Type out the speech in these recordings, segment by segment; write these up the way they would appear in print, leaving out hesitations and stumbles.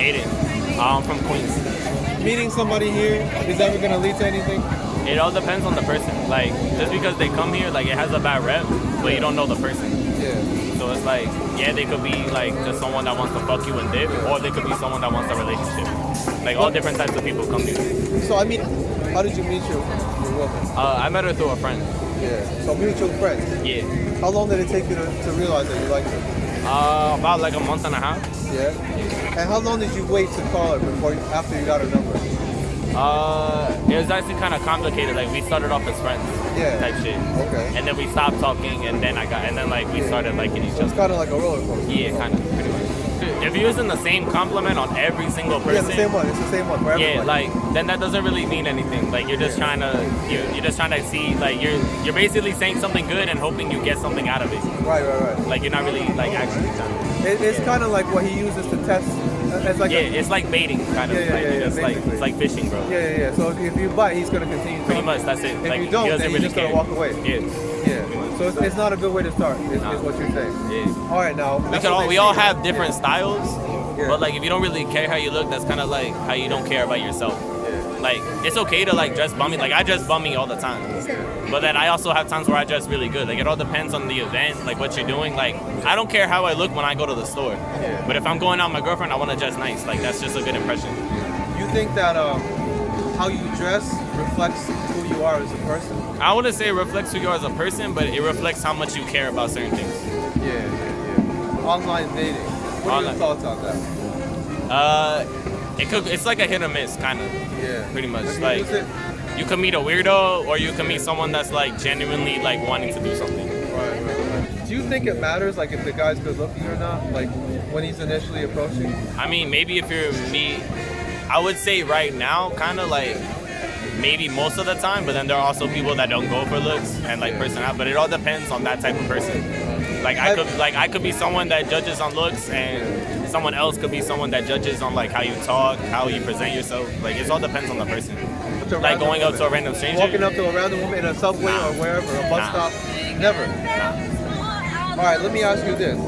Aiden. From Queens. Meeting somebody here is ever going to lead to anything? It all depends on the person. Like, just because they come here, like, it has a bad rep, but you don't know the person. Yeah. So it's like, yeah, they could be, like, just someone that wants to fuck you and dip, or they could be someone that wants a relationship. Like, all different types of people come here. So, I mean, how did you meet your woman? I met her through a friend. Yeah. So, mutual friends? Yeah. How long did it take you to realize that you liked her? About, like, a month and a half. Yeah. And how long did you wait to call her after you got her number? It was actually kind of complicated. Like, we started off as friends, type shit. Okay. And then we stopped talking, and then we started liking each other. It's kind of like a roller coaster. Yeah, kind of, pretty much. If you're using the same compliment on every single person, yeah, it's the same one for everybody. Yeah, like then that doesn't really mean anything. Like you're just trying to see, like you're basically saying something good and hoping you get something out of it. Right. Like you're not really like actually trying. It's kind of like what he uses to test. It's like it's like baiting, kind of. It's like fishing, bro. Yeah. So if you bite, he's gonna continue. Pretty much, that's it. If like, you don't, then really you're just gonna walk away. Yeah. So it's not a good way to start. Is what you're saying. Yeah. All right, now we all have different styles, Yeah. but like if you don't really care how you look, that's kind of like how you don't care about yourself. Yeah. Like it's okay to like dress bummy. Like I dress bummy all the time, but then I also have times where I dress really good. Like it all depends on the event, like what you're doing. Like I don't care how I look when I go to the store, but if I'm going out with my girlfriend, I want to dress nice. Like that's just a good impression. You think that how you dress reflects who you are as a person? I wouldn't say it reflects who you are as a person, but it reflects how much you care about certain things. Yeah. Online dating. What are your thoughts on that? It's like a hit or miss, kind of. Yeah. Pretty much. Like you could meet a weirdo, or you could meet someone that's like genuinely like wanting to do something. Right. Do you think it matters, like if the guy's good looking or not, like when he's initially approaching? I mean, maybe if you're me, I would say right now, kind of like maybe most of the time, but then there are also people that don't go for looks and like personality. But it all depends on that type of person. Like I could be someone that judges on looks, and someone else could be someone that judges on like how you talk, how you present yourself. Like it all depends on the person. Like going up to a random stranger, walking up to a random woman in a subway or wherever, a bus stop, never. All right, let me ask you this.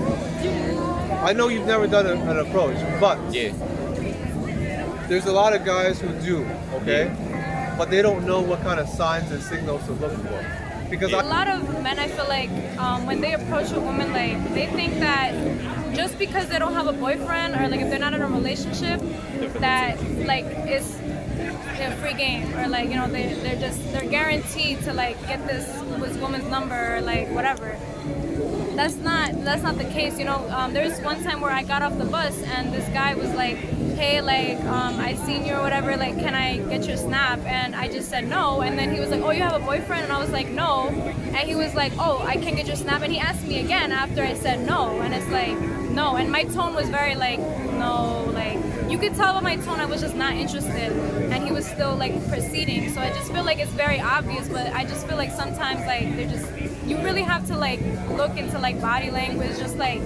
I know you've never done an approach, but there's a lot of guys who do, okay? But they don't know what kind of signs and signals to look for. Because a lot of men, I feel like, when they approach a woman, like, they think that just because they don't have a boyfriend or, like, if they're not in a relationship, that, like, it's a free game or, like, you know, they're guaranteed to, like, get this woman's number or, like, whatever. That's not the case, you know. There was one time where I got off the bus and this guy was like, hey, like, I seen you or whatever, like, can I get your snap? And I just said no, and then he was like, oh, you have a boyfriend? And I was like, no. And he was like, oh, I can get your snap? And he asked me again after I said no, and it's like, no. And my tone was very like, no, like, you could tell by my tone I was just not interested, and he was still like proceeding. So I just feel like it's very obvious, but I just feel like sometimes like you really have to like look into like body language, just like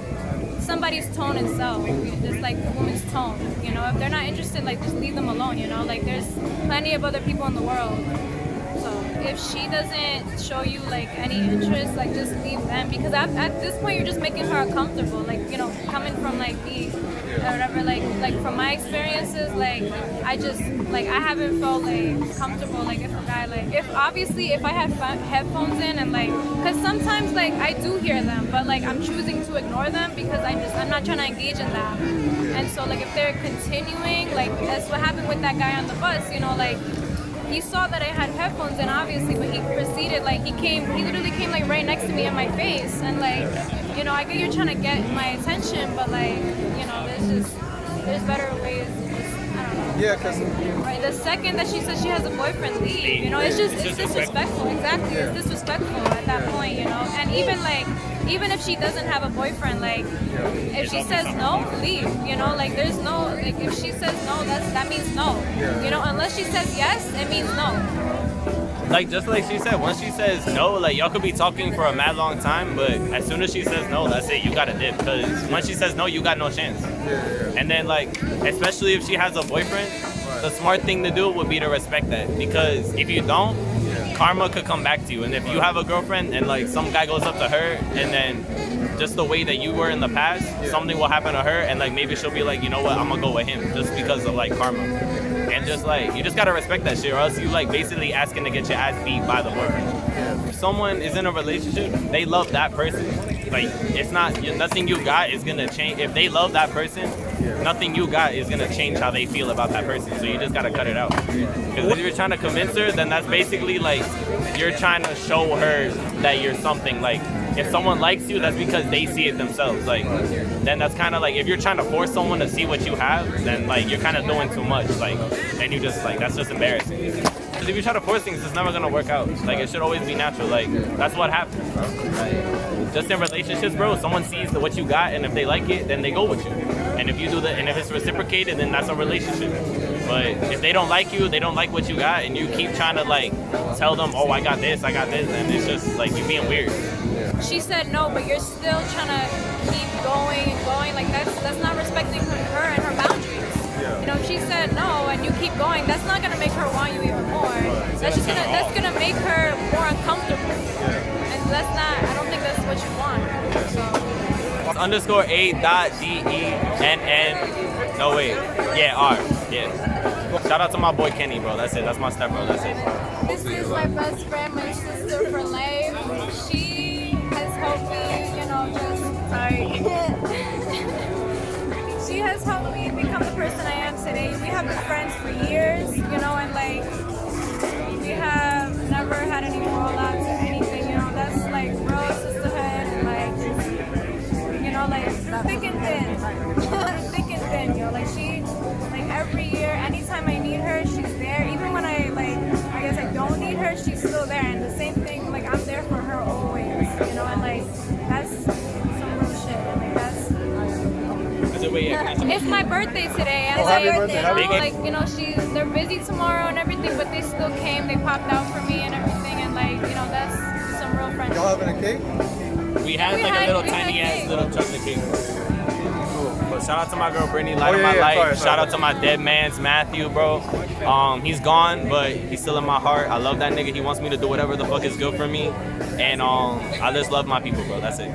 somebody's tone itself, just like the woman's tone, you know. If they're not interested, like just leave them alone, you know. Like there's plenty of other people in the world. So if she doesn't show you like any interest, like just leave them, because at this point you're just making her uncomfortable. Like, you know, coming from like me or whatever, like from my experiences, like I haven't felt like comfortable, like if a guy, like if I had headphones in and like, because sometimes like I do hear them, but like I'm choosing to ignore them because I'm not trying to engage in that. And so like if they're continuing, like that's what happened with that guy on the bus, you know, like he saw that I had headphones, and obviously when he proceeded, like he literally came like right next to me in my face, and like, you know, I get you're trying to get my attention, but like, you know, there's better ways. I don't know. Yeah, because right, the second that she says she has a boyfriend, leave. You know, it's disrespectful. Exactly, it's disrespectful at that point. You know, and even if she doesn't have a boyfriend, like if she says no, leave. You know, like there's no, like if she says no, that means no. You know, unless she says yes, it means no. Like just like she said, once she says no, like y'all could be talking for a mad long time, but as soon as she says no, that's it. You gotta dip, because once she says no, you got no chance. And then like, especially if she has a boyfriend, the smart thing to do would be to respect that, because if you don't, karma could come back to you. And if you have a girlfriend and like some guy goes up to her and then just the way that you were in the past, something will happen to her, and like maybe she'll be like, you know what, I'm gonna go with him just because of like karma. And just like you just gotta respect that shit, or else you like basically asking to get your ass beat by the boyfriend. If someone is in a relationship, they love that person. Like it's not nothing you got is gonna change. If they love that person, nothing you got is gonna change how they feel about that person. So you just gotta cut it out. Because if you're trying to convince her, then that's basically like you're trying to show her that you're something. Like if someone likes you, that's because they see it themselves. Like then that's kind of like if you're trying to force someone to see what you have, then like you're kind of doing too much. Like and you just like that's just embarrassing. Because if you try to force things, it's never gonna work out. Like it should always be natural. Like that's what happens. Like, just in relationships, bro, someone sees what you got, and if they like it, then they go with you. And if you do that, and if it's reciprocated, then that's a relationship. But if they don't like you, they don't like what you got, and you keep trying to like tell them, oh, I got this, then it's just like you being weird. She said no, but you're still trying to keep going and going. Like that's not respecting her and her boundaries. You know, if she said no and you keep going, that's not gonna make her want you even more. That's gonna make her more uncomfortable. And that's not. I don't think that's what you want. So. _ A.DENN. No wait. Yeah, R. Yeah. Shout out to my boy Kenny, bro. That's it. That's my step bro. That's it. This is my best friend, my sister for life. She has helped me, you know, just sorry. She has helped me become the person I am today. We have been friends for years, you know, and like we have never had any fallouts or anything, you know. That's like real sisterhood and like you know, like thick and thin. Thick and thin, you know. Like she like every year, anytime I need her, she's there. Even when I guess I don't need her, she's still there. And the same thing, like I'm there for her always, you know, and like that's some real shit. Like that's it's my birthday today, and happy birthday. like you know, they're busy tomorrow and everything, but they still came. They popped out for me and everything, and like you know, that's some real friendship. Y'all having a cake? We had like a little tiny ass little chocolate cake. But shout out to my girl Brittany, light of my life. Shout out to my dead man's Matthew, bro. He's gone, but he's still in my heart. I love that nigga. He wants me to do whatever the fuck is good for me, and I just love my people, bro. That's it.